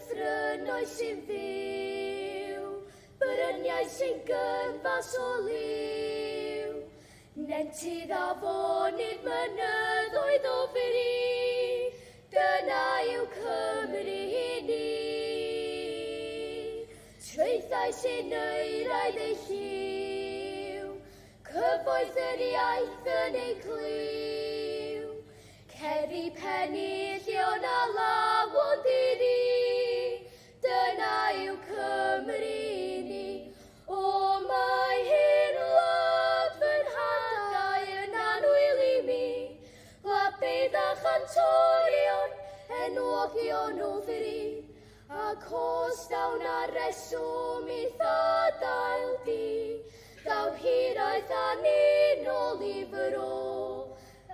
lythrynau sy'n fyw, bryniau sy'n gyfas o liw. Nentydd a fonid mynyddoedd o fri, dyna yw Cymru ni. Traethau sy'n eiraidd ei lliw, cyfoeth yr iaith yn ei cliw. Ceri penillion a lawon diri, dyna yw Cymru ni. O mae hyn wlad fy'n hadau yn anwyl i mi, glabydd a chantorion, enwogion o ddri, ac os dawn a reswm i ddadail di, daw hiraeth a ni'n o lyfr o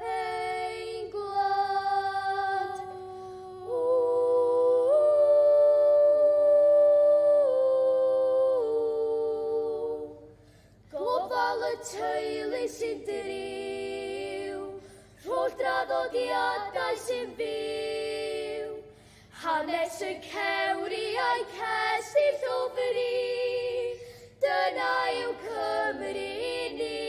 ein gwlad. Gofal y teulu sy'n driw, rholl draddodiadau sy'n fyw, hanes y cewri a'i cestyll o fri, dyna yw Cymru ni.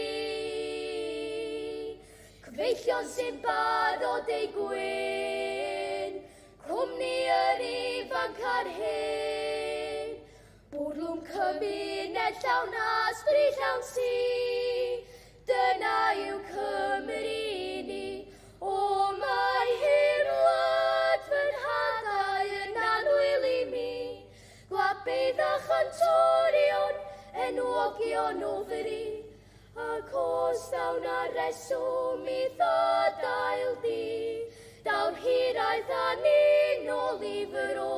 Cyfeillion sy'n barod ei gwyn, cwmni yr ifanc a'r hyn, bwrlwm cymuned llawn asbri llawn si, dyna yw Cymru ni. O mae hyn wlad fy'n hadau yn anwyl i mi, glabydd a chantorion, enwogion o fri, ac os dawn a reswm i ddadail di, daw'r hiraeth a ni'n o lyfr o